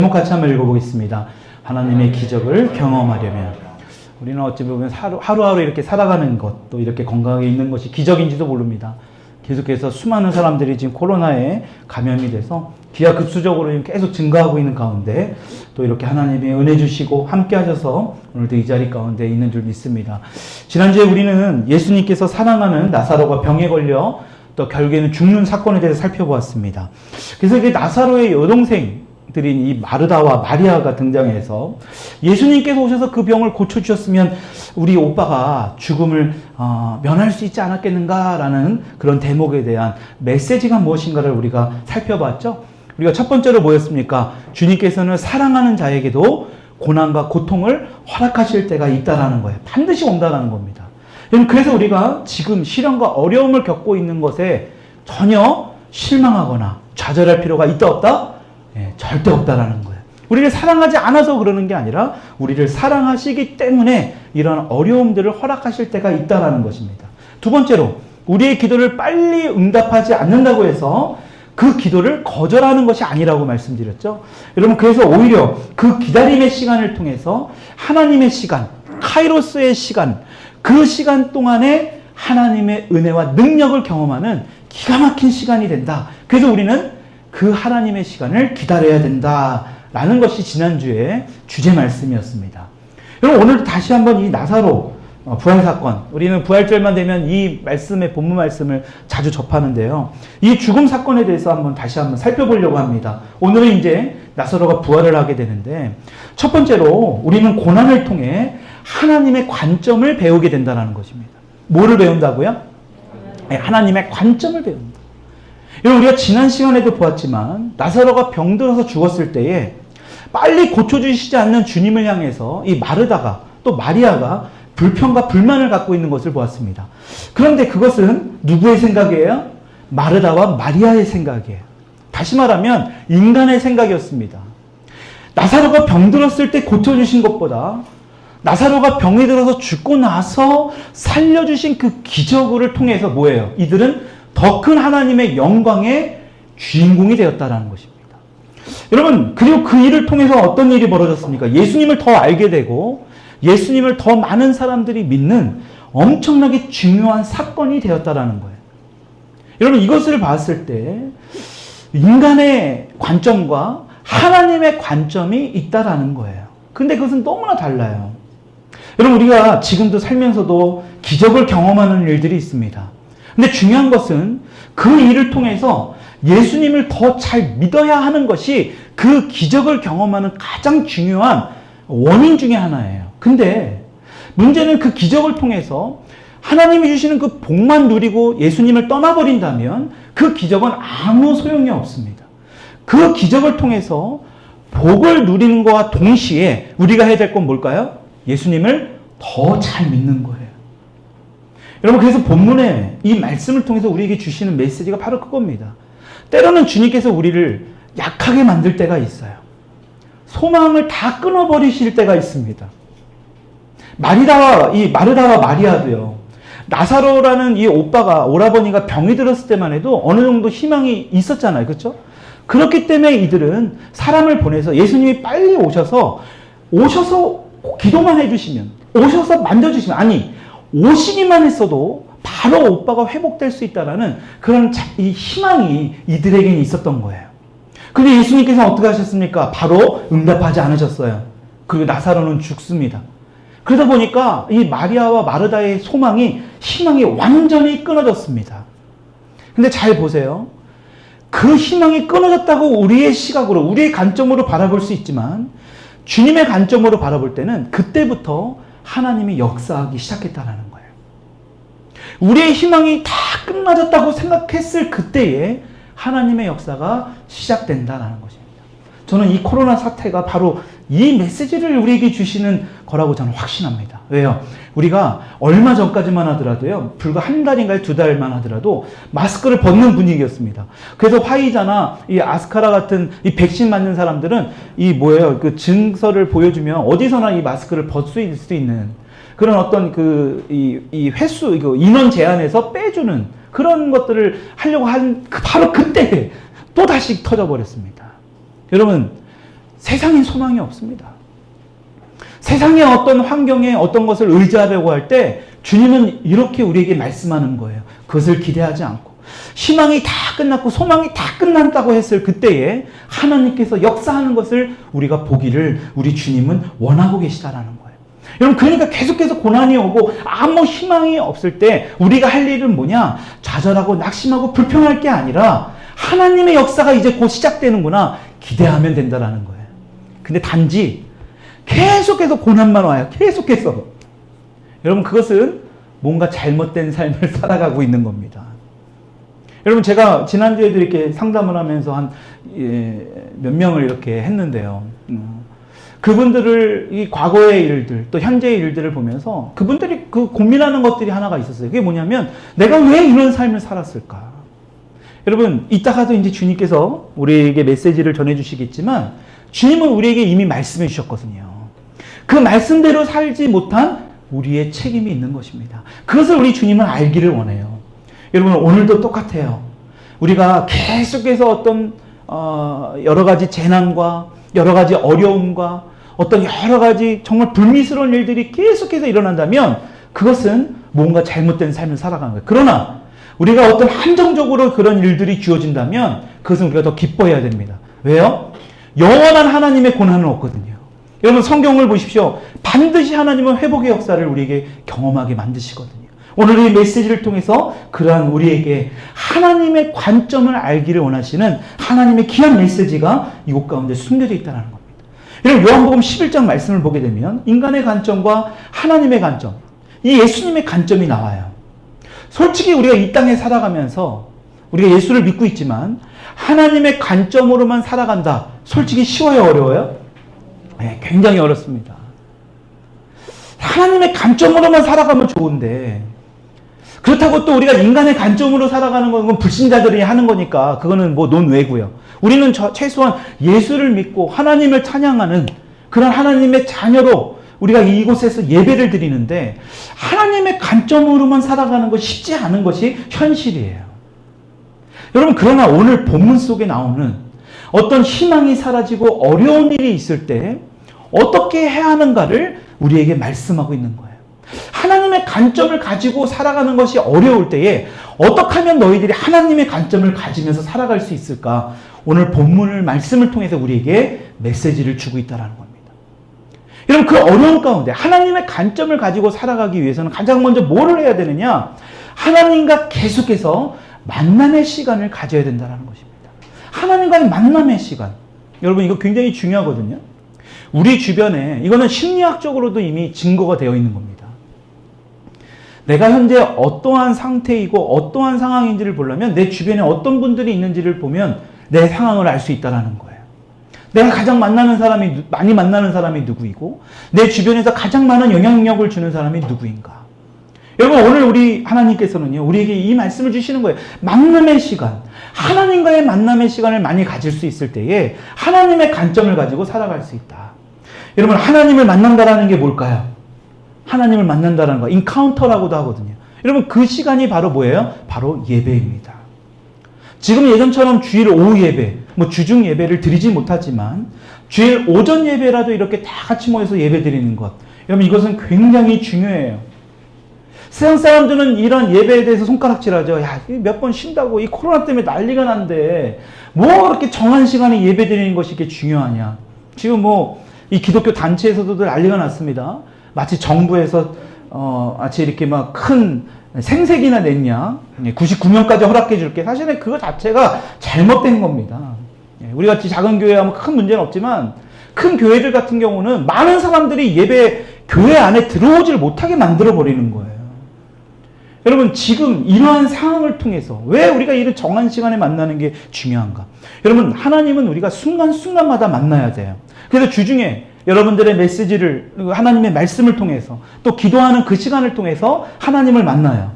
제목 같이 한번 읽어보겠습니다. 하나님의 기적을 경험하려면. 우리는 어찌 보면 하루하루 이렇게 살아가는 것, 또 이렇게 건강하게 있는 것이 기적인지도 모릅니다. 계속해서 수많은 사람들이 지금 코로나에 감염이 돼서 기하급수적으로 계속 증가하고 있는 가운데 또 이렇게 하나님의 은혜 주시고 함께 하셔서 오늘도 이 자리 가운데 있는 줄 믿습니다. 지난주에 우리는 예수님께서 사랑하는 나사로가 병에 걸려 또 결국에는 죽는 사건에 대해서 살펴보았습니다. 그래서 이게 나사로의 여동생들인 이 마르다와 마리아가 등장해서 예수님께서 오셔서 그 병을 고쳐주셨으면 우리 오빠가 죽음을 면할 수 있지 않았겠는가라는 그런 대목에 대한 메시지가 무엇인가를 우리가 살펴봤죠. 우리가 첫 번째로 뭐였습니까? 주님께서는 사랑하는 자에게도 고난과 고통을 허락하실 때가 있다라는 거예요. 반드시 온다라는 겁니다. 그래서 우리가 지금 시련과 어려움을 겪고 있는 것에 전혀 실망하거나 좌절할 필요가 있다 없다? 절대 없다라는 거예요. 우리를 사랑하지 않아서 그러는 게 아니라 우리를 사랑하시기 때문에 이런 어려움들을 허락하실 때가 있다라는 것입니다. 두 번째로 우리의 기도를 빨리 응답하지 않는다고 해서 그 기도를 거절하는 것이 아니라고 말씀드렸죠. 여러분, 그래서 오히려 그 기다림의 시간을 통해서 하나님의 시간, 카이로스의 시간, 그 시간 동안에 하나님의 은혜와 능력을 경험하는 기가 막힌 시간이 된다. 그래서 우리는 그 하나님의 시간을 기다려야 된다라는 것이 지난주에 주제 말씀이었습니다. 여러분, 오늘도 다시 한번 이 나사로 부활 사건, 우리는 부활절만 되면 이 말씀의 본문 말씀을 자주 접하는데요. 이 죽음 사건에 대해서 다시 한번 살펴보려고 합니다. 오늘은 이제 나사로가 부활을 하게 되는데, 첫 번째로 우리는 고난을 통해 하나님의 관점을 배우게 된다는 것입니다. 뭐를 배운다고요? 하나님의 관점을 배운다. 여러분, 우리가 지난 시간에도 보았지만 나사로가 병들어서 죽었을 때에 빨리 고쳐주시지 않는 주님을 향해서 이 마르다가 또 마리아가 불평과 불만을 갖고 있는 것을 보았습니다. 그런데 그것은 누구의 생각이에요? 마르다와 마리아의 생각이에요. 다시 말하면 인간의 생각이었습니다. 나사로가 병들었을 때 고쳐주신 것보다 나사로가 병이 들어서 죽고 나서 살려주신 그 기적을 통해서 뭐예요? 이들은 더 큰 하나님의 영광의 주인공이 되었다는 것입니다. 여러분, 그리고 그 일을 통해서 어떤 일이 벌어졌습니까? 예수님을 더 알게 되고 예수님을 더 많은 사람들이 믿는 엄청나게 중요한 사건이 되었다는 거예요. 여러분, 이것을 봤을 때 인간의 관점과 하나님의 관점이 있다라는 거예요. 근데 그것은 너무나 달라요. 여러분, 우리가 지금도 살면서도 기적을 경험하는 일들이 있습니다. 근데 중요한 것은 그 일을 통해서 예수님을 더 잘 믿어야 하는 것이 그 기적을 경험하는 가장 중요한 원인 중에 하나예요. 근데 문제는 그 기적을 통해서 하나님이 주시는 그 복만 누리고 예수님을 떠나버린다면 그 기적은 아무 소용이 없습니다. 그 기적을 통해서 복을 누리는 것과 동시에 우리가 해야 될 건 뭘까요? 예수님을 더 잘 믿는 거예요. 여러분, 그래서 본문에 이 말씀을 통해서 우리에게 주시는 메시지가 바로 그겁니다. 때로는 주님께서 우리를 약하게 만들 때가 있어요. 소망을 다 끊어버리실 때가 있습니다. 마르다와 마리아도요. 나사로라는 이 오라버니가 병이 들었을 때만 해도 어느 정도 희망이 있었잖아요. 그렇죠? 그렇기 때문에 이들은 사람을 보내서 예수님이 빨리 오셔서 기도만 해주시면, 오셔서 만져주시면, 아니 오시기만 했어도 바로 오빠가 회복될 수 있다라는 그런 이 희망이 이들에게는 있었던 거예요. 근데 예수님께서 어떻게 하셨습니까? 바로 응답하지 않으셨어요. 그리고 나사로는 죽습니다. 그러다 보니까 이 마리아와 마르다의 희망이 완전히 끊어졌습니다. 근데 잘 보세요. 그 희망이 끊어졌다고 우리의 시각으로, 우리의 관점으로 바라볼 수 있지만 주님의 관점으로 바라볼 때는 그때부터 하나님이 역사하기 시작했다는 거예요. 우리의 희망이 다 끝나졌다고 생각했을 그때에 하나님의 역사가 시작된다는 것입니다. 저는 이 코로나 사태가 바로 이 메시지를 우리에게 주시는 거라고 저는 확신합니다. 왜요? 우리가 얼마 전까지만 하더라도요, 불과 한 달인가요? 2달만 하더라도 마스크를 벗는 분위기였습니다. 그래서 화이자나 이 아스카라 같은 이 백신 맞는 사람들은 그 증서를 보여주면 어디서나 이 마스크를 벗을 수 있는 그런 어떤 이 횟수, 인원 제한에서 빼주는 그런 것들을 하려고 바로 그때 또 다시 터져버렸습니다. 여러분, 세상엔 소망이 없습니다. 세상의 어떤 환경에 어떤 것을 의지하려고 할 때 주님은 이렇게 우리에게 말씀하는 거예요. 그것을 기대하지 않고 희망이 다 끝났고 소망이 다 끝났다고 했을 그때에 하나님께서 역사하는 것을 우리가 보기를 우리 주님은 원하고 계시다라는 거예요. 여러분, 그러니까 계속해서 고난이 오고 아무 희망이 없을 때 우리가 할 일은 뭐냐? 좌절하고 낙심하고 불평할 게 아니라 하나님의 역사가 이제 곧 시작되는구나 기대하면 된다라는 거예요. 근데 단지 계속해서 고난만 와요. 계속해서. 여러분, 그것은 뭔가 잘못된 삶을 살아가고 있는 겁니다. 여러분, 제가 지난주에도 이렇게 상담을 하면서 한 몇 명을 이렇게 했는데요. 그분들을 이 과거의 일들 또 현재의 일들을 보면서 그분들이 그 고민하는 것들이 하나가 있었어요. 그게 뭐냐면 내가 왜 이런 삶을 살았을까? 여러분, 이따가도 이제 주님께서 우리에게 메시지를 전해주시겠지만 주님은 우리에게 이미 말씀해 주셨거든요. 그 말씀대로 살지 못한 우리의 책임이 있는 것입니다. 그것을 우리 주님은 알기를 원해요. 여러분, 오늘도 똑같아요. 우리가 계속해서 어떤 여러 가지 재난과 여러 가지 어려움과 어떤 여러 가지 정말 불미스러운 일들이 계속해서 일어난다면 그것은 뭔가 잘못된 삶을 살아가는 거예요. 그러나 우리가 어떤 한정적으로 그런 일들이 주어진다면 그것은 우리가 더 기뻐해야 됩니다. 왜요? 영원한 하나님의 고난은 없거든요. 여러분, 성경을 보십시오. 반드시 하나님은 회복의 역사를 우리에게 경험하게 만드시거든요. 오늘 이 메시지를 통해서 그러한 우리에게 하나님의 관점을 알기를 원하시는 하나님의 귀한 메시지가 이곳 가운데 숨겨져 있다는 겁니다. 여러분, 요한복음 11장 말씀을 보게 되면 인간의 관점과 하나님의 관점, 이 예수님의 관점이 나와요. 솔직히 우리가 이 땅에 살아가면서 우리가 예수를 믿고 있지만 하나님의 관점으로만 살아간다. 솔직히 쉬워요, 어려워요? 네, 굉장히 어렵습니다. 하나님의 관점으로만 살아가면 좋은데 그렇다고 또 우리가 인간의 관점으로 살아가는 건 불신자들이 하는 거니까 그거는 뭐 논외고요. 우리는 최소한 예수를 믿고 하나님을 찬양하는 그런 하나님의 자녀로 우리가 이곳에서 예배를 드리는데 하나님의 관점으로만 살아가는 것이 쉽지 않은 것이 현실이에요. 여러분, 그러나 오늘 본문 속에 나오는 어떤 희망이 사라지고 어려운 일이 있을 때 어떻게 해야 하는가를 우리에게 말씀하고 있는 거예요. 하나님의 관점을 가지고 살아가는 것이 어려울 때에 어떻게 하면 너희들이 하나님의 관점을 가지면서 살아갈 수 있을까? 오늘 본문을 말씀을 통해서 우리에게 메시지를 주고 있다는 겁니다. 여러분, 그 어려운 가운데 하나님의 관점을 가지고 살아가기 위해서는 가장 먼저 뭐를 해야 되느냐? 하나님과 계속해서 만남의 시간을 가져야 된다는 것입니다. 하나님과의 만남의 시간. 여러분, 이거 굉장히 중요하거든요. 우리 주변에 이거는 심리학적으로도 이미 증거가 되어 있는 겁니다. 내가 현재 어떠한 상태이고 어떠한 상황인지를 보려면 내 주변에 어떤 분들이 있는지를 보면 내 상황을 알 수 있다는 거예요. 내가 가장 많이 만나는 사람이 누구이고 내 주변에서 가장 많은 영향력을 주는 사람이 누구인가. 여러분, 오늘 우리 하나님께서는요, 우리에게 이 말씀을 주시는 거예요. 만남의 시간, 하나님과의 만남의 시간을 많이 가질 수 있을 때에 하나님의 관점을 가지고 살아갈 수 있다. 여러분, 하나님을 만난다라는 게 뭘까요? 하나님을 만난다는 거, 인카운터라고도 하거든요. 여러분, 그 시간이 바로 뭐예요? 바로 예배입니다. 지금 예전처럼 주일 오후 예배, 주중 예배를 드리지 못하지만 주일 오전 예배라도 이렇게 다 같이 모여서 예배 드리는 것. 여러분, 이것은 굉장히 중요해요. 세상 사람들은 이런 예배에 대해서 손가락질하죠. 야, 몇 번 쉰다고 이 코로나 때문에 난리가 난데 뭐 그렇게 정한 시간에 예배 드리는 것이 이렇게 중요하냐. 지금 이 기독교 단체에서도 난리가 났습니다. 마치 정부에서 마치 이렇게 막 큰 생색이나 냈냐, 99명까지 허락해 줄게. 사실은 그거 자체가 잘못된 겁니다. 우리 같이 작은 교회 하면 큰 문제는 없지만 큰 교회들 같은 경우는 많은 사람들이 예배 교회 안에 들어오질 못하게 만들어 버리는 거예요. 여러분, 지금 이러한 상황을 통해서 왜 우리가 이런 정한 시간에 만나는 게 중요한가? 여러분, 하나님은 우리가 순간순간마다 만나야 돼요. 그래서 주중에 여러분들의 메시지를, 하나님의 말씀을 통해서 또 기도하는 그 시간을 통해서 하나님을 만나요.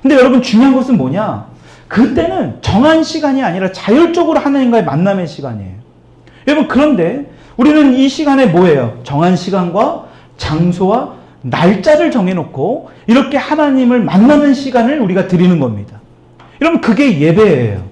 근데 여러분, 중요한 것은 뭐냐? 그때는 정한 시간이 아니라 자율적으로 하나님과의 만남의 시간이에요. 여러분, 그런데 우리는 이 시간에 뭐예요? 정한 시간과 장소와 날짜를 정해놓고 이렇게 하나님을 만나는 시간을 우리가 드리는 겁니다. 여러분, 그게 예배예요.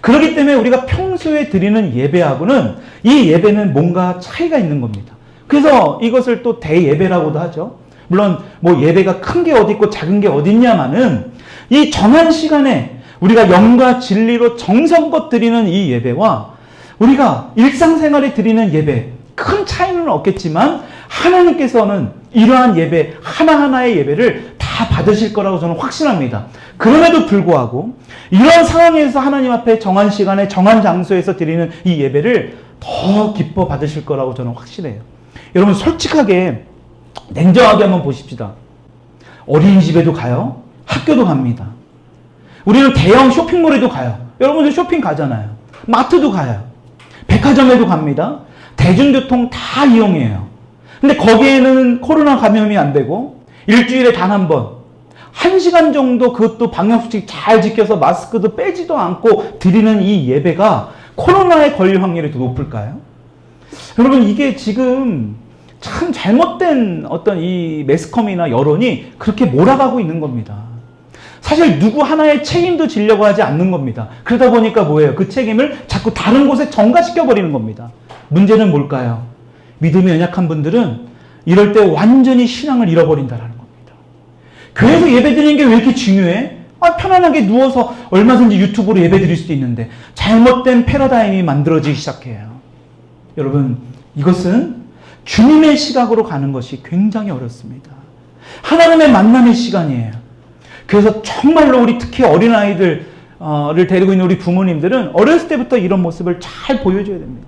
그렇기 때문에 우리가 평소에 드리는 예배하고는 이 예배는 뭔가 차이가 있는 겁니다. 그래서 이것을 또 대예배라고도 하죠. 물론 뭐 예배가 큰 게 어디 있고 작은 게 어디 있냐마는 이 정한 시간에 우리가 영과 진리로 정성껏 드리는 이 예배와 우리가 일상생활에 드리는 예배, 큰 차이는 없겠지만 하나님께서는 이러한 예배, 하나하나의 예배를 다 받으실 거라고 저는 확신합니다. 그럼에도 불구하고 이런 상황에서 하나님 앞에 정한 시간에 정한 장소에서 드리는 이 예배를 더 기뻐 받으실 거라고 저는 확신해요. 여러분 솔직하게 냉정하게 한번 보십시다. 어린이집에도 가요. 학교도 갑니다. 우리는 대형 쇼핑몰에도 가요. 여러분들 쇼핑 가잖아요. 마트도 가요. 백화점에도 갑니다. 대중교통 다 이용해요. 근데 거기에는 코로나 감염이 안 되고 일주일에 단 한 번, 1시간 정도 그것도 방역수칙 잘 지켜서 마스크도 빼지도 않고 드리는 이 예배가 코로나에 걸릴 확률이 더 높을까요? 여러분 이게 지금 참 잘못된 어떤 이 매스컴이나 여론이 그렇게 몰아가고 있는 겁니다. 사실 누구 하나의 책임도 지려고 하지 않는 겁니다. 그러다 보니까 뭐예요? 그 책임을 자꾸 다른 곳에 전가시켜버리는 겁니다. 문제는 뭘까요? 믿음이 연약한 분들은 이럴 때 완전히 신앙을 잃어버린다라는 겁니다. 교회에서 예배드리는 게 왜 이렇게 중요해? 편안하게 누워서 얼마든지 유튜브로 예배드릴 수도 있는데 잘못된 패러다임이 만들어지기 시작해요. 여러분 이것은 주님의 시각으로 가는 것이 굉장히 어렵습니다. 하나님의 만남의 시간이에요. 그래서 정말로 우리 특히 어린아이들을 데리고 있는 우리 부모님들은 어렸을 때부터 이런 모습을 잘 보여줘야 됩니다.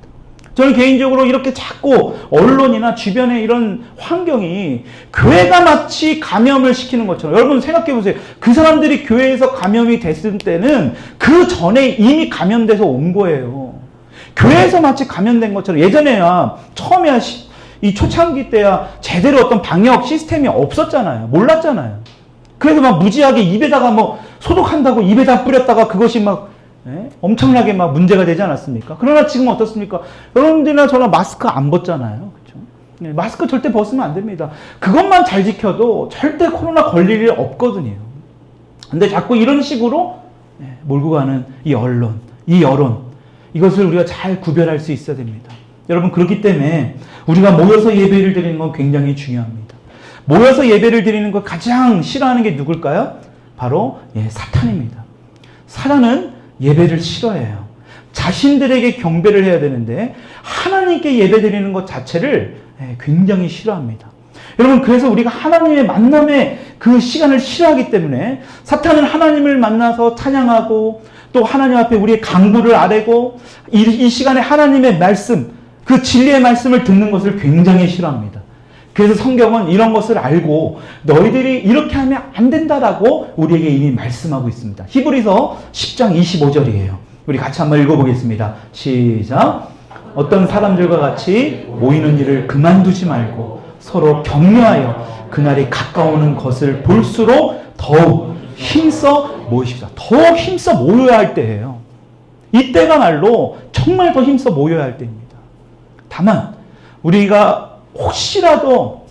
저는 개인적으로 이렇게 자꾸 언론이나 주변의 이런 환경이 교회가 마치 감염을 시키는 것처럼, 여러분 생각해 보세요. 그 사람들이 교회에서 감염이 됐을 때는 그 전에 이미 감염돼서 온 거예요. 교회에서 마치 감염된 것처럼, 예전에야 처음에야 이 초창기 때야 제대로 어떤 방역 시스템이 없었잖아요. 몰랐잖아요. 그래서 막 무지하게 입에다가 뭐 소독한다고 입에다 뿌렸다가 그것이 막 엄청나게 막 문제가 되지 않았습니까? 그러나 지금 어떻습니까? 여러분들이나 저나 마스크 안 벗잖아요. 그렇죠? 마스크 절대 벗으면 안 됩니다. 그것만 잘 지켜도 절대 코로나 걸릴 일 없거든요. 근데 자꾸 이런 식으로 몰고 가는 이 언론, 이 여론, 이것을 우리가 잘 구별할 수 있어야 됩니다. 여러분 그렇기 때문에 우리가 모여서 예배를 드리는 건 굉장히 중요합니다. 모여서 예배를 드리는 걸 가장 싫어하는 게 누굴까요? 바로 사탄입니다. 사탄은 예배를 싫어해요. 자신들에게 경배를 해야 되는데 하나님께 예배 드리는 것 자체를 굉장히 싫어합니다. 여러분 그래서 우리가 하나님의 만남의 그 시간을 싫어하기 때문에 사탄은 하나님을 만나서 찬양하고 또 하나님 앞에 우리의 강구를 아뢰고 이 시간에 하나님의 말씀, 그 진리의 말씀을 듣는 것을 굉장히 싫어합니다. 그래서 성경은 이런 것을 알고 너희들이 이렇게 하면 안 된다라고 우리에게 이미 말씀하고 있습니다. 히브리서 10장 25절이에요. 우리 같이 한번 읽어보겠습니다. 시작. 어떤 사람들과 같이 모이는 일을 그만두지 말고 서로 격려하여 그날이 가까우는 것을 볼수록 더욱 힘써 모이십시다. 더욱 힘써 모여야 할 때예요. 이때가말로 정말 더 힘써 모여야 할 때입니다. 다만 우리가 혹시라도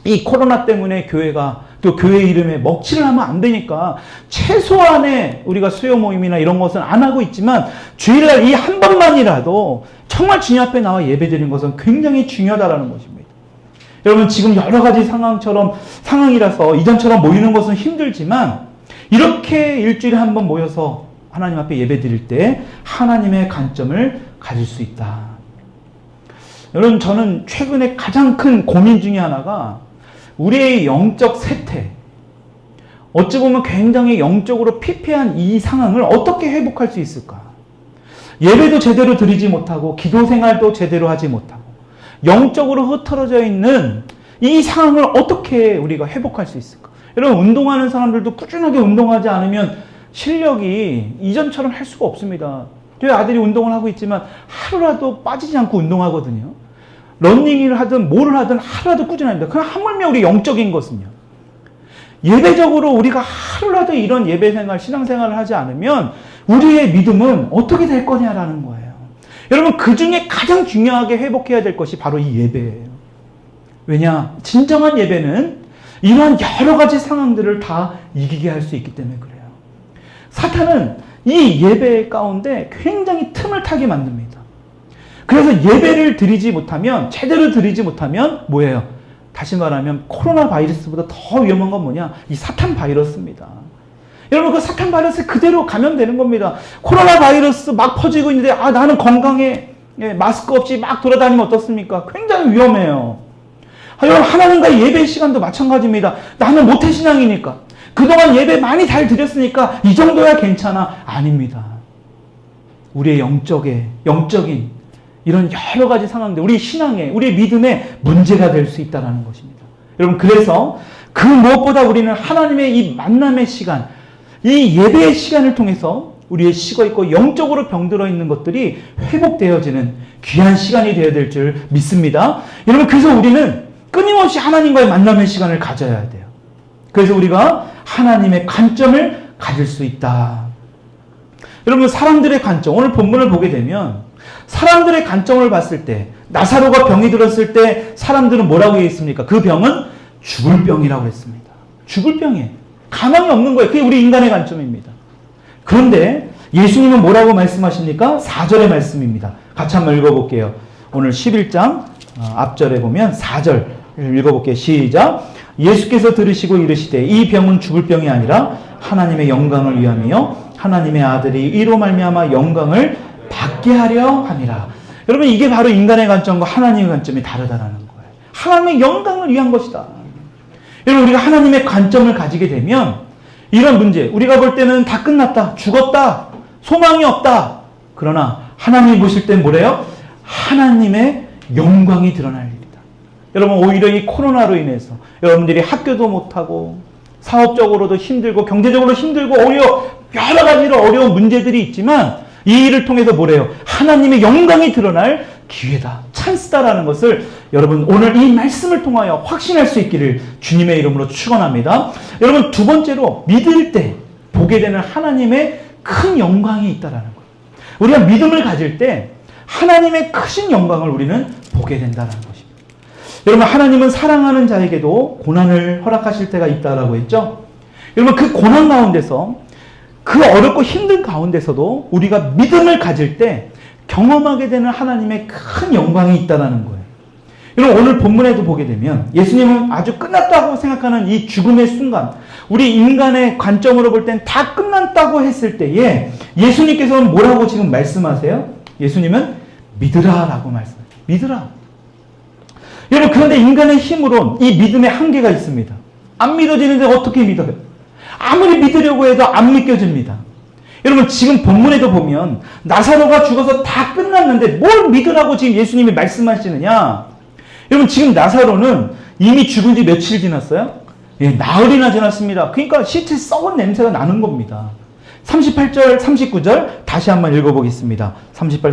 이 코로나 때문에 교회가 또 교회 이름에 먹칠을 하면 안 되니까 최소한의 우리가 수요 모임이나 이런 것은 안 하고 있지만 주일날 이 한 번만이라도 정말 주님 앞에 나와 예배드리는 것은 굉장히 중요하다라는 것입니다. 여러분 지금 여러 가지 상황이라서 이전처럼 모이는 것은 힘들지만 이렇게 일주일에 한 번 모여서 하나님 앞에 예배드릴 때 하나님의 관점을 가질 수 있다. 여러분 저는 최근에 가장 큰 고민 중에 하나가 우리의 영적 쇠퇴, 어찌 보면 굉장히 영적으로 피폐한 이 상황을 어떻게 회복할 수 있을까? 예배도 제대로 드리지 못하고 기도 생활도 제대로 하지 못하고 영적으로 흐트러져 있는 이 상황을 어떻게 우리가 회복할 수 있을까? 여러분 운동하는 사람들도 꾸준하게 운동하지 않으면 실력이 이전처럼 할 수가 없습니다. 저희 아들이 운동을 하고 있지만 하루라도 빠지지 않고 운동하거든요. 러닝을 하든 뭐를 하든 하루라도 꾸준합니다. 그럼 하물며 우리 영적인 것은요. 예배적으로 우리가 하루라도 이런 예배생활, 신앙생활을 하지 않으면 우리의 믿음은 어떻게 될 거냐라는 거예요. 여러분 그 중에 가장 중요하게 회복해야 될 것이 바로 이 예배예요. 왜냐? 진정한 예배는 이러한 여러 가지 상황들을 다 이기게 할 수 있기 때문에 그래요. 사탄은 이 예배 가운데 굉장히 틈을 타게 만듭니다. 그래서 예배를 드리지 못하면, 제대로 드리지 못하면 뭐예요? 다시 말하면 코로나 바이러스보다 더 위험한 건 뭐냐? 이 사탄 바이러스입니다. 여러분, 그 사탄 바이러스 그대로 감염되는 겁니다. 코로나 바이러스 막 퍼지고 있는데 나는 건강해, 마스크 없이 막 돌아다니면 어떻습니까? 굉장히 위험해요. 여러분, 하나님과의 예배 시간도 마찬가지입니다. 나는 모태신앙이니까, 그동안 예배 많이 잘 드렸으니까 이 정도야 괜찮아. 아닙니다. 우리의 영적인 이런 여러 가지 상황들, 우리 신앙에, 우리 믿음에 문제가 될 수 있다는 것입니다. 여러분, 그래서 그 무엇보다 우리는 하나님의 이 만남의 시간, 이 예배의 시간을 통해서 우리의 식어있고 영적으로 병들어 있는 것들이 회복되어지는 귀한 시간이 되어야 될 줄 믿습니다. 여러분, 그래서 우리는 끊임없이 하나님과의 만남의 시간을 가져야 돼요. 그래서 우리가 하나님의 관점을 가질 수 있다. 여러분, 사람들의 관점, 오늘 본문을 보게 되면 사람들의 관점을 봤을 때, 나사로가 병이 들었을 때 사람들은 뭐라고 했습니까? 그 병은 죽을 병이라고 했습니다. 죽을 병이에요. 가망이 없는 거예요. 그게 우리 인간의 관점입니다. 그런데 예수님은 뭐라고 말씀하십니까? 4절의 말씀입니다. 같이 한번 읽어볼게요. 오늘 11장 앞절에 보면 4절 읽어볼게요. 시작. 예수께서 들으시고 이르시되 이 병은 죽을 병이 아니라 하나님의 영광을 위함이요 하나님의 아들이 이로 말미암아 영광을 받게 하려 함이라. 여러분, 이게 바로 인간의 관점과 하나님의 관점이 다르다라는 거예요. 하나님의 영광을 위한 것이다. 여러분, 우리가 하나님의 관점을 가지게 되면 이런 문제, 우리가 볼 때는 다 끝났다, 죽었다, 소망이 없다. 그러나 하나님이 보실 땐 뭐래요? 하나님의 영광이 드러날 일이다. 여러분, 오히려 이 코로나로 인해서 여러분들이 학교도 못하고 사업적으로도 힘들고 경제적으로 힘들고 오히려 여러 가지로 어려운 문제들이 있지만 이 일을 통해서 뭐래요? 하나님의 영광이 드러날 기회다, 찬스다라는 것을 여러분 오늘 이 말씀을 통하여 확신할 수 있기를 주님의 이름으로 축원합니다. 여러분, 두 번째로 믿을 때 보게 되는 하나님의 큰 영광이 있다라는 거예요. 우리가 믿음을 가질 때 하나님의 크신 영광을 우리는 보게 된다는 것입니다. 여러분, 하나님은 사랑하는 자에게도 고난을 허락하실 때가 있다라고 했죠. 여러분, 그 고난 가운데서, 그 어렵고 힘든 가운데서도 우리가 믿음을 가질 때 경험하게 되는 하나님의 큰 영광이 있다는 거예요. 여러분, 오늘 본문에도 보게 되면 예수님은 아주 끝났다고 생각하는 이 죽음의 순간, 우리 인간의 관점으로 볼 땐 다 끝났다고 했을 때에 예수님께서는 뭐라고 지금 말씀하세요? 예수님은 믿으라라고 말씀해요. 믿으라. 여러분, 그런데 인간의 힘으로 이 믿음의 한계가 있습니다. 안 믿어지는데 어떻게 믿어요? 아무리 믿으려고 해도 안 믿겨집니다. 여러분, 지금 본문에도 보면 나사로가 죽어서 다 끝났는데 뭘 믿으라고 지금 예수님이 말씀하시느냐? 여러분, 지금 나사로는 이미 죽은 지 며칠 지났어요? 나흘이나 지났습니다. 그러니까 시체 썩은 냄새가 나는 겁니다. 38절, 39절 다시 한번 읽어보겠습니다. 38,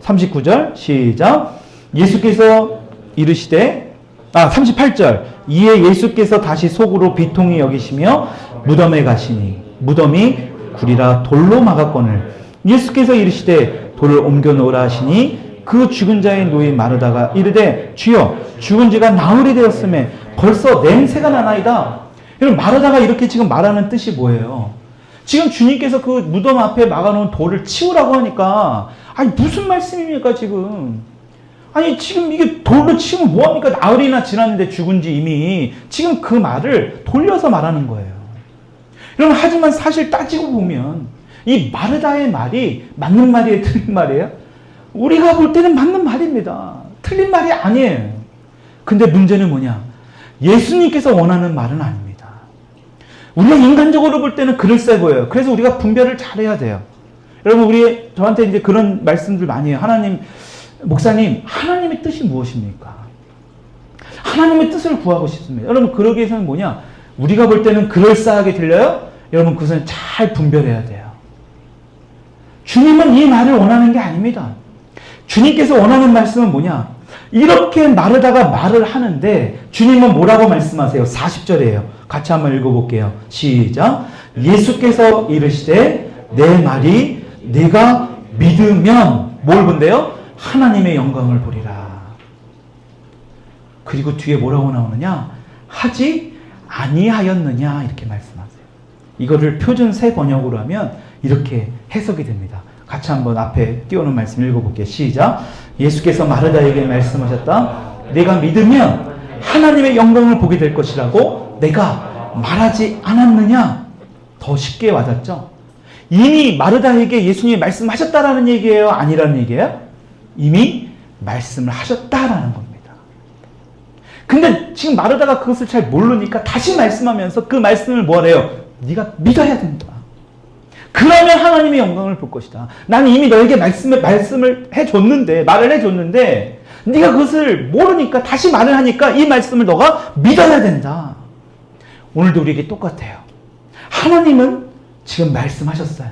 39절 시작. 예수께서 이르시되 38절 이에 예수께서 다시 속으로 비통히 여기시며 무덤에 가시니 무덤이 굴이라 돌로 막았거늘 예수께서 이르시되 돌을 옮겨 놓으라 하시니 그 죽은 자의 누이 마르다가 이르되 주여 죽은 지가 나흘이 되었음에 벌써 냄새가 나나이다. 여러분, 마르다가 이렇게 지금 말하는 뜻이 뭐예요? 지금 주님께서 그 무덤 앞에 막아놓은 돌을 치우라고 하니까 아니 무슨 말씀입니까 지금? 아니 지금 이게 돌로 치우면 뭐합니까? 나흘이나 지났는데 죽은 지 이미. 지금 그 말을 돌려서 말하는 거예요. 여러분, 하지만 사실 따지고 보면 이 마르다의 말이 맞는 말이에요? 틀린 말이에요? 우리가 볼 때는 맞는 말입니다. 틀린 말이 아니에요. 근데 문제는 뭐냐? 예수님께서 원하는 말은 아닙니다. 우리가 인간적으로 볼 때는 그럴싸해 보여요. 그래서 우리가 분별을 잘해야 돼요. 여러분, 저한테 이제 그런 말씀들 많이 해요. 목사님, 하나님의 뜻이 무엇입니까? 하나님의 뜻을 구하고 싶습니다. 여러분, 그러기 위해서는 뭐냐? 우리가 볼 때는 그럴싸하게 들려요? 여러분, 그것은 잘 분별해야 돼요. 주님은 이 말을 원하는 게 아닙니다. 주님께서 원하는 말씀은 뭐냐? 이렇게 마르다가 말을 하는데 주님은 뭐라고 말씀하세요? 40절이에요. 같이 한번 읽어볼게요. 시작. 예수께서 이르시되 내 말이 네가 믿으면 뭘 본대요? 하나님의 영광을 보리라. 그리고 뒤에 뭐라고 나오느냐? 하지 아니하였느냐 이렇게 말씀하세요. 이거를 표준 새 번역으로 하면 이렇게 해석이 됩니다. 같이 한번 앞에 띄워놓은 말씀 읽어볼게요. 시작. 예수께서 마르다에게 말씀하셨다. 내가 믿으면 하나님의 영광을 보게 될 것이라고 내가 말하지 않았느냐? 더 쉽게 와닿죠? 이미 마르다에게 예수님이 말씀하셨다라는 얘기예요? 아니라는 얘기예요? 이미 말씀을 하셨다라는 겁니다. 근데 지금 마르다가 그것을 잘 모르니까 다시 말씀하면서 그 말씀을 뭐래요? 네가 믿어야 된다. 그러면 하나님의 영광을 볼 것이다. 나는 이미 너에게 말씀을 해줬는데, 말을 해줬는데 네가 그것을 모르니까 다시 말을 하니까 이 말씀을 너가 믿어야 된다. 오늘도 우리에게 똑같아요. 하나님은 지금 말씀하셨어요.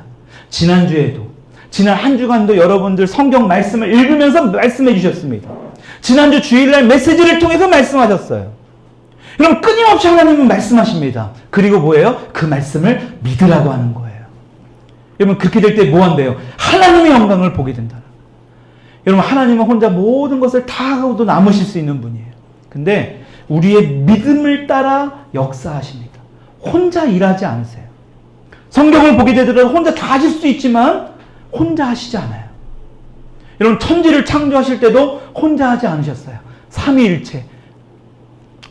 지난주에도, 지난 한 주간도 여러분들 성경 말씀을 읽으면서 말씀해 주셨습니다. 지난주 주일날 메시지를 통해서 말씀하셨어요. 그럼 끊임없이 하나님은 말씀하십니다. 그리고 뭐예요? 그 말씀을 믿으라고 하는 거예요. 여러분 그렇게 될 때 뭐 한대요? 하나님의 영광을 보게 된다. 여러분 하나님은 혼자 모든 것을 다 하고도 남으실 수 있는 분이에요. 근데 우리의 믿음을 따라 역사하십니다. 혼자 일하지 않으세요. 성경을 보게 되더라도 혼자 다 하실 수 있지만 혼자 하시지 않아요. 여러분 천지를 창조하실 때도 혼자 하지 않으셨어요. 삼위일체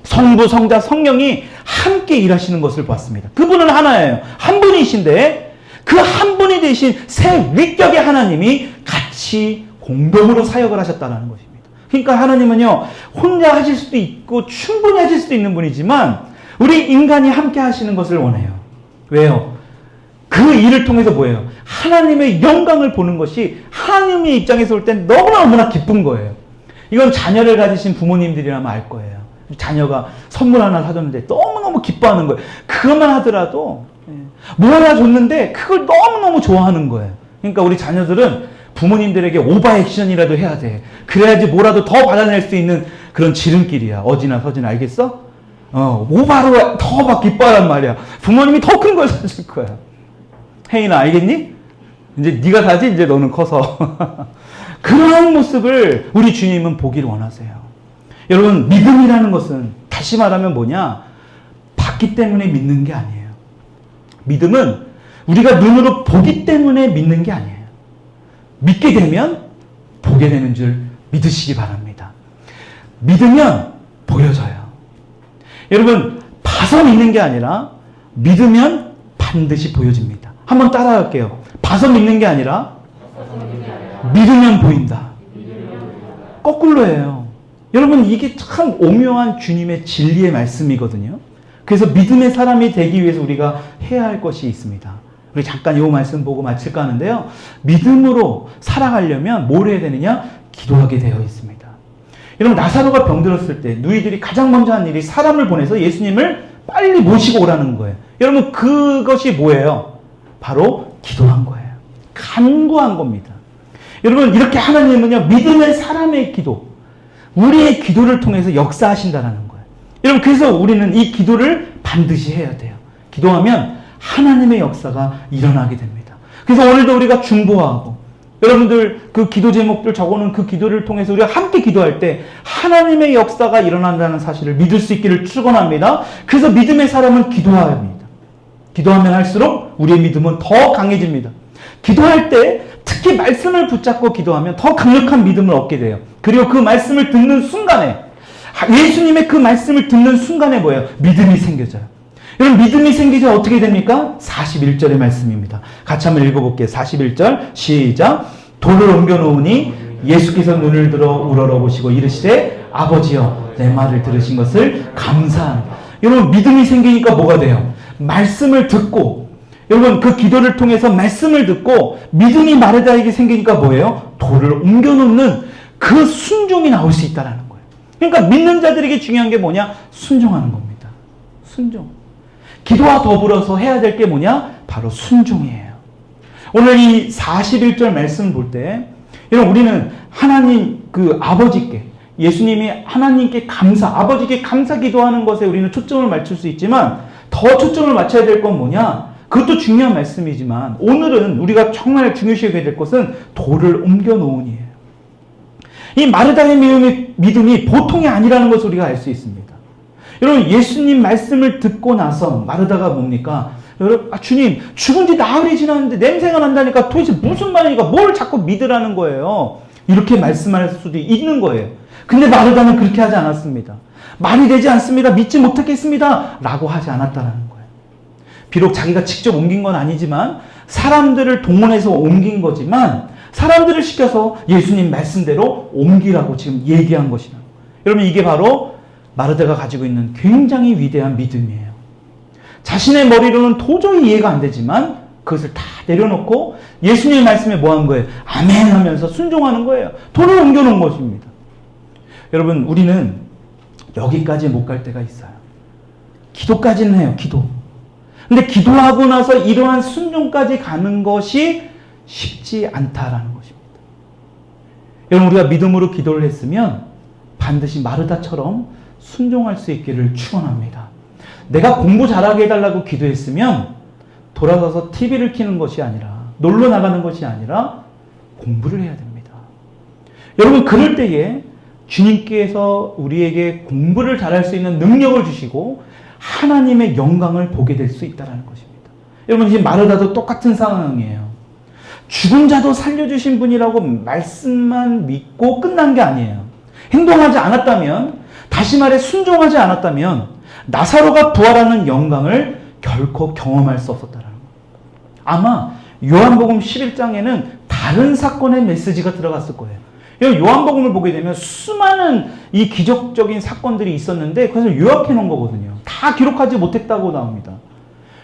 성부, 성자, 성령이 함께 일하시는 것을 봤습니다. 그분은 하나예요. 한 분이신데 그 한 분이 되신 세 위격의 하나님이 같이 공동으로 사역을 하셨다는 것입니다. 그러니까 하나님은요 혼자 하실 수도 있고 충분히 하실 수도 있는 분이지만 우리 인간이 함께 하시는 것을 원해요. 왜요? 그 일을 통해서 뭐예요? 하나님의 영광을 보는 것이 하나님의 입장에서 볼 땐 너무나 기쁜 거예요. 이건 자녀를 가지신 부모님들이라면 알 거예요. 자녀가 선물 하나 사줬는데 너무너무 기뻐하는 거예요. 그것만 하더라도 뭐 하나 줬는데 그걸 너무너무 좋아하는 거예요. 그러니까 우리 자녀들은 부모님들에게 오버 액션이라도 해야 돼. 그래야지 뭐라도 더 받아낼 수 있는 그런 지름길이야. 어지나 서지나 알겠어? 오바로 더 막 기뻐하란 말이야. 부모님이 더 큰 걸 사줄 거야. 혜인아 알겠니? 이제 네가 사지 이제 너는 커서. 그런 모습을 우리 주님은 보기를 원하세요. 여러분 믿음이라는 것은 다시 말하면 뭐냐? 받기 때문에 믿는 게 아니에요. 믿음은 우리가 눈으로 보기 때문에 믿는 게 아니에요. 믿게 되면 보게 되는 줄 믿으시기 바랍니다. 믿으면 보여져요. 여러분 봐서 믿는 게 아니라 믿으면 반드시 보여집니다. 한번 따라할게요. 봐서 믿는 게 아니라 믿으면 보인다. 거꾸로예요. 여러분 이게 참 오묘한 주님의 진리의 말씀이거든요. 그래서 믿음의 사람이 되기 위해서 우리가 해야 할 것이 있습니다. 우리 잠깐 이 말씀 보고 마칠까 하는데요. 믿음으로 살아가려면 뭘 해야 되느냐? 기도하게 되어 있습니다. 여러분 나사로가 병들었을 때 누이들이 가장 먼저 한 일이 사람을 보내서 예수님을 빨리 모시고 오라는 거예요. 여러분 그것이 뭐예요? 바로 기도한 거예요. 간구한 겁니다. 여러분 이렇게 하나님은요 믿음의 사람의 기도, 우리의 기도를 통해서 역사하신다는 거예요. 여러분 그래서 우리는 이 기도를 반드시 해야 돼요. 기도하면 하나님의 역사가 일어나게 됩니다. 그래서 오늘도 우리가 중보하고 여러분들 그 기도 제목들 적어놓은 그 기도를 통해서 우리가 함께 기도할 때 하나님의 역사가 일어난다는 사실을 믿을 수 있기를 축원합니다. 그래서 믿음의 사람은 기도해야 합니다. 기도하면 할수록 우리의 믿음은 더 강해집니다. 기도할 때 특히 말씀을 붙잡고 기도하면 더 강력한 믿음을 얻게 돼요. 그리고 그 말씀을 듣는 순간에 예수님의 그 말씀을 듣는 순간에 뭐예요? 믿음이 생겨져요. 여러분 믿음이 생기자 어떻게 됩니까? 41절의 말씀입니다. 같이 한번 읽어볼게요. 41절 시작. 돌을 옮겨놓으니 예수께서 눈을 들어 우러러보시고 이르시되 아버지여 내 말을 들으신 것을 감사합니다. 여러분 믿음이 생기니까 뭐가 돼요? 말씀을 듣고 여러분 그 기도를 통해서 말씀을 듣고 믿음이 마르다에게 생기니까 뭐예요? 돌을 옮겨놓는 그 순종이 나올 수 있다는 거예요. 그러니까 믿는 자들에게 중요한 게 뭐냐? 순종하는 겁니다. 순종. 기도와 더불어서 해야 될 게 뭐냐? 바로 순종이에요. 오늘 이 41절 말씀 볼 때 여러분 우리는 하나님 그 아버지께 예수님이 하나님께 감사, 아버지께 감사 기도하는 것에 우리는 초점을 맞출 수 있지만 더 초점을 맞춰야 될 건 뭐냐? 그것도 중요한 말씀이지만 오늘은 우리가 정말 중요시하게 될 것은 돌을 옮겨 놓으니에요. 이 마르다의 믿음이 보통이 아니라는 것을 우리가 알 수 있습니다. 여러분 예수님 말씀을 듣고 나서 마르다가 뭡니까? 여러분, 주님, 죽은 지 나흘이 지났는데 냄새가 난다니까 도대체 무슨 말이니까 뭘 자꾸 믿으라는 거예요. 이렇게 말씀할 수도 있는 거예요. 근데 마르다는 그렇게 하지 않았습니다. 말이 되지 않습니다. 믿지 못하겠습니다. 라고 하지 않았다는 거예요. 비록 자기가 직접 옮긴 건 아니지만 사람들을 동원해서 옮긴 거지만 사람들을 시켜서 예수님 말씀대로 옮기라고 지금 얘기한 것이다. 여러분, 이게 바로 마르다가 가지고 있는 굉장히 위대한 믿음이에요. 자신의 머리로는 도저히 이해가 안 되지만 그것을 다 내려놓고 예수님의 말씀에 뭐 한 거예요? 아멘 하면서 순종하는 거예요. 돌을 옮겨놓은 것입니다. 여러분, 우리는 여기까지 못 갈 때가 있어요. 기도까지는 해요. 기도. 근데 기도하고 나서 이러한 순종까지 가는 것이 쉽지 않다라는 것입니다. 여러분, 우리가 믿음으로 기도를 했으면 반드시 마르다처럼 순종할 수 있기를 축원합니다. 내가 공부 잘하게 해달라고 기도했으면 돌아가서 TV를 켜는 것이 아니라, 놀러 나가는 것이 아니라 공부를 해야 됩니다. 여러분, 그럴 때에 주님께서 우리에게 공부를 잘할 수 있는 능력을 주시고 하나님의 영광을 보게 될 수 있다는 것입니다. 여러분, 지금 마르다도 똑같은 상황이에요. 죽은 자도 살려주신 분이라고 말씀만 믿고 끝난 게 아니에요. 행동하지 않았다면, 다시 말해 순종하지 않았다면 나사로가 부활하는 영광을 결코 경험할 수 없었다는 거예요. 아마 요한복음 11장에는 다른 사건의 메시지가 들어갔을 거예요. 요한복음을 보게 되면 수많은 이 기적적인 사건들이 있었는데 그래서 요약해 놓은 거거든요. 다 기록하지 못했다고 나옵니다.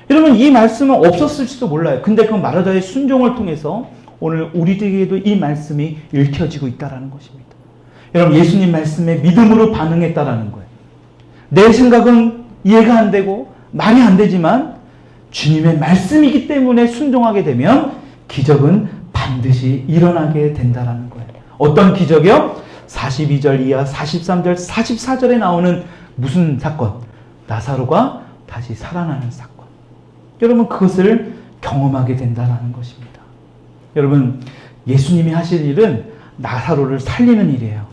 여러분, 이 말씀은 없었을지도 몰라요. 근데 그 마르다의 순종을 통해서 오늘 우리들에게도 이 말씀이 읽혀지고 있다는 것입니다. 여러분, 예수님 말씀에 믿음으로 반응했다라는 거예요. 내 생각은 이해가 안 되고 말이 안 되지만 주님의 말씀이기 때문에 순종하게 되면 기적은 반드시 일어나게 된다는 거예요. 어떤 기적이요? 42절 이하 43절 44절에 나오는 무슨 사건? 나사로가 다시 살아나는 사건. 여러분, 그것을 경험하게 된다는 것입니다. 여러분, 예수님이 하실 일은 나사로를 살리는 일이에요.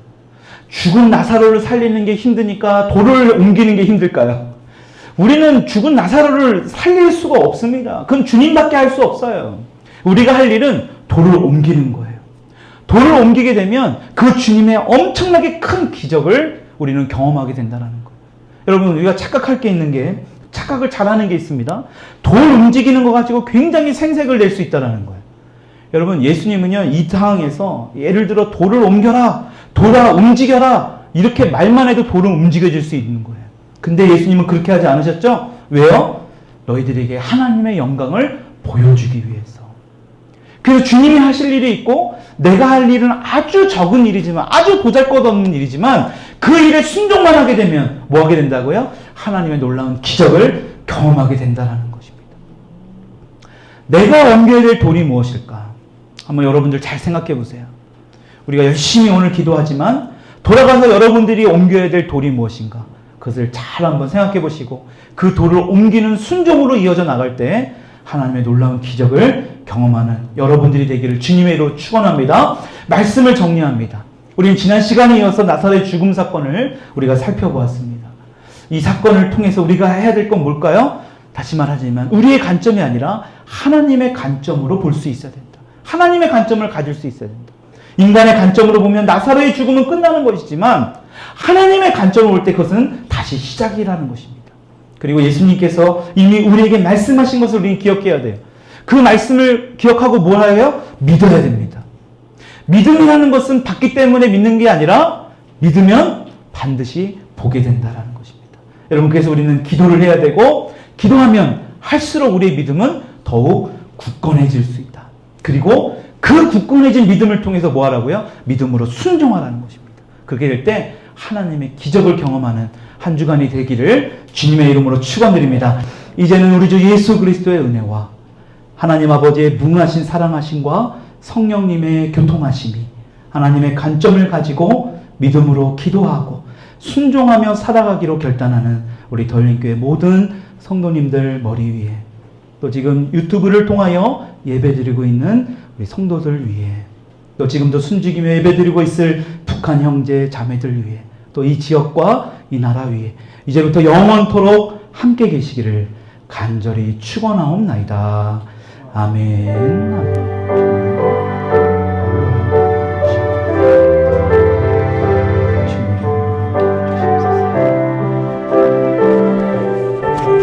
죽은 나사로를 살리는 게 힘드니까 돌을 옮기는 게 힘들까요? 우리는 죽은 나사로를 살릴 수가 없습니다. 그건 주님밖에 할 수 없어요. 우리가 할 일은 돌을 옮기는 거예요. 돌을 옮기게 되면 그 주님의 엄청나게 큰 기적을 우리는 경험하게 된다는 거예요. 여러분, 우리가 착각할 게 있는 게, 착각을 잘하는 게 있습니다. 돌 움직이는 거 가지고 굉장히 생색을 낼 수 있다는 거예요. 여러분, 예수님은요, 이 상황에서 예를 들어 돌을 옮겨라, 돌아 움직여라, 이렇게 말만 해도 돌은 움직여질 수 있는 거예요. 근데 예수님은 그렇게 하지 않으셨죠? 왜요? 너희들에게 하나님의 영광을 보여주기 위해서. 그래서 주님이 하실 일이 있고 내가 할 일은 아주 적은 일이지만, 아주 보잘것없는 일이지만 그 일에 순종만 하게 되면 뭐 하게 된다고요? 하나님의 놀라운 기적을 경험하게 된다는 것입니다. 내가 옮겨야 될 돌이 무엇일까? 한번 여러분들 잘 생각해 보세요. 우리가 열심히 오늘 기도하지만 돌아가서 여러분들이 옮겨야 될 돌이 무엇인가? 그것을 잘 한번 생각해 보시고 그 돌을 옮기는 순종으로 이어져 나갈 때 하나님의 놀라운 기적을 경험하는 여러분들이 되기를 주님의 이름으로 축원합니다. 말씀을 정리합니다. 우리는 지난 시간에 이어서 나사로의 죽음 사건을 우리가 살펴보았습니다. 이 사건을 통해서 우리가 해야 될 건 뭘까요? 다시 말하지만 우리의 관점이 아니라 하나님의 관점으로 볼 수 있어야 된다. 하나님의 관점을 가질 수 있어야 된다. 인간의 관점으로 보면 나사로의 죽음은 끝나는 것이지만 하나님의 관점으로 볼 때 그것은 다시 시작이라는 것입니다. 그리고 예수님께서 이미 우리에게 말씀하신 것을 우리는 기억해야 돼요. 그 말씀을 기억하고 뭘 해요? 믿어야 됩니다. 믿음이라는 것은 받기 때문에 믿는 게 아니라 믿으면 반드시 보게 된다는 것입니다. 여러분, 그래서 우리는 기도를 해야 되고 기도하면 할수록 우리의 믿음은 더욱 굳건해질 수 있다. 그리고 그 굳건해진 믿음을 통해서 뭐 하라고요? 믿음으로 순종하라는 것입니다. 그렇게 될 때 하나님의 기적을 경험하는 한 주간이 되기를 주님의 이름으로 축원드립니다. 이제는 우리 주 예수 그리스도의 은혜와 하나님 아버지의 무궁하신 사랑하심과 성령님의 교통하심이 하나님의 관점을 가지고 믿음으로 기도하고 순종하며 살아가기로 결단하는 우리 더힐링교회 모든 성도님들 머리 위에, 또 지금 유튜브를 통하여 예배드리고 있는 우리 성도들 위에, 또 지금도 숨죽이며 예배드리고 있을 북한 형제 자매들 위에, 또 이 지역과 이 나라 위에 이제부터 영원토록 함께 계시기를 간절히 축원하옵나이다. 아멘. 아멘.